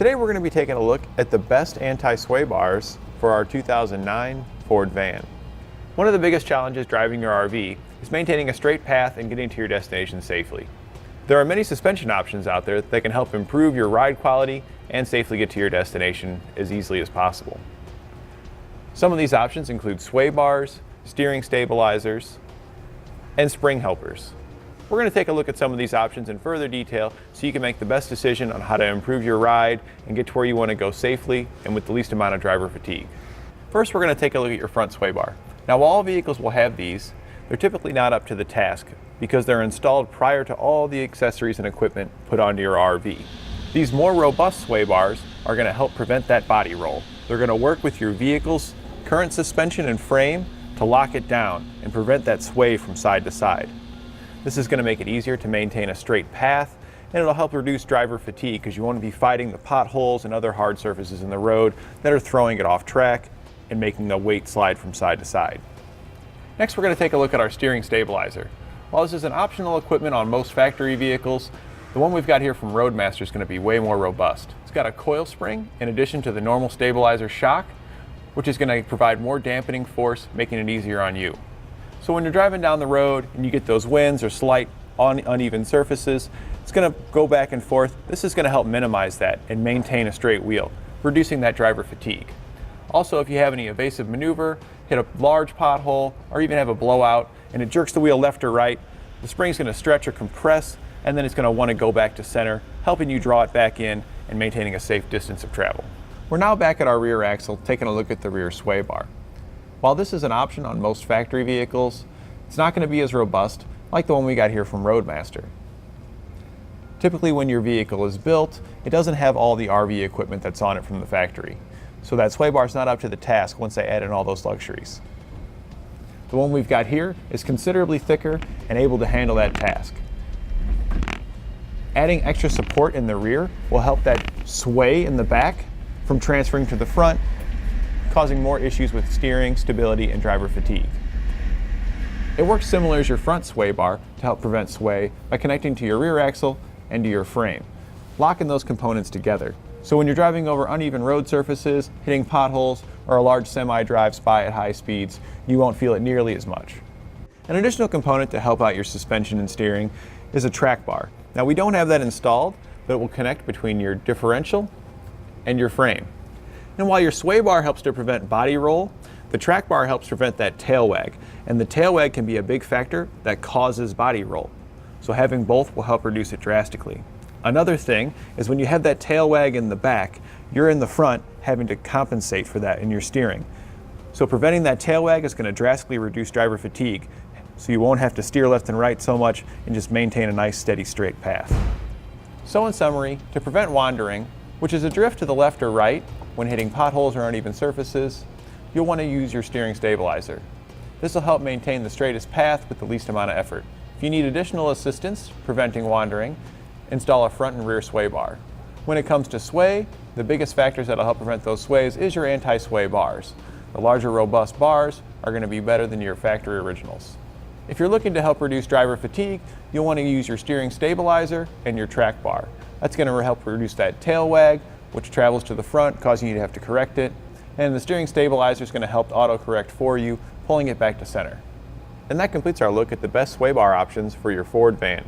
Today we're going to be taking a look at the best anti-sway bars for our 2009 Ford van. One of the biggest challenges driving your RV is maintaining a straight path and getting to your destination safely. There are many suspension options out there that can help improve your ride quality and safely get to your destination as easily as possible. Some of these options include sway bars, steering stabilizers, and spring helpers. We're going to take a look at some of these options in further detail so you can make the best decision on how to improve your ride and get to where you want to go safely and with the least amount of driver fatigue. First, we're going to take a look at your front sway bar. Now, while all vehicles will have these, they're typically not up to the task because they're installed prior to all the accessories and equipment put onto your RV. These more robust sway bars are going to help prevent that body roll. They're going to work with your vehicle's current suspension and frame to lock it down and prevent that sway from side to side. This is going to make it easier to maintain a straight path, and it'll help reduce driver fatigue because you won't be fighting the potholes and other hard surfaces in the road that are throwing it off track and making the weight slide from side to side. Next, we're going to take a look at our steering stabilizer. While this is an optional equipment on most factory vehicles, the one we've got here from Roadmaster is going to be way more robust. It's got a coil spring in addition to the normal stabilizer shock, which is going to provide more dampening force, making it easier on you. So when you're driving down the road and you get those winds or slight uneven surfaces, it's going to go back and forth. This is going to help minimize that and maintain a straight wheel, reducing that driver fatigue. Also, if you have any evasive maneuver, hit a large pothole, or even have a blowout, and it jerks the wheel left or right, the spring's going to stretch or compress, and then it's going to want to go back to center, helping you draw it back in and maintaining a safe distance of travel. We're now back at our rear axle, taking a look at the rear sway bar. While this is an option on most factory vehicles, it's not going to be as robust like the one we got here from Roadmaster. Typically when your vehicle is built, it doesn't have all the RV equipment that's on it from the factory. So that sway bar is not up to the task once they add in all those luxuries. The one we've got here is considerably thicker and able to handle that task. Adding extra support in the rear will help that sway in the back from transferring to the front, causing more issues with steering, stability, and driver fatigue. It works similar as your front sway bar to help prevent sway by connecting to your rear axle and to your frame, locking those components together. So when you're driving over uneven road surfaces, hitting potholes, or a large semi drives by at high speeds, you won't feel it nearly as much. An additional component to help out your suspension and steering is a track bar. Now, we don't have that installed, but it will connect between your differential and your frame. And while your sway bar helps to prevent body roll, the track bar helps prevent that tail wag. And the tail wag can be a big factor that causes body roll. So having both will help reduce it drastically. Another thing is when you have that tail wag in the back, you're in the front having to compensate for that in your steering. So preventing that tail wag is going to drastically reduce driver fatigue. So you won't have to steer left and right so much and just maintain a nice steady straight path. So in summary, to prevent wandering, which is a drift to the left or right when hitting potholes or uneven surfaces, you'll want to use your steering stabilizer. This will help maintain the straightest path with the least amount of effort. If you need additional assistance preventing wandering, install a front and rear sway bar. When it comes to sway, the biggest factors that will help prevent those sways is your anti-sway bars. The larger robust bars are going to be better than your factory originals. If you're looking to help reduce driver fatigue, you'll want to use your steering stabilizer and your track bar. That's going to help reduce that tail wag, which travels to the front, causing you to have to correct it. And the steering stabilizer is going to help auto-correct for you, pulling it back to center. And that completes our look at the best sway bar options for your Ford van.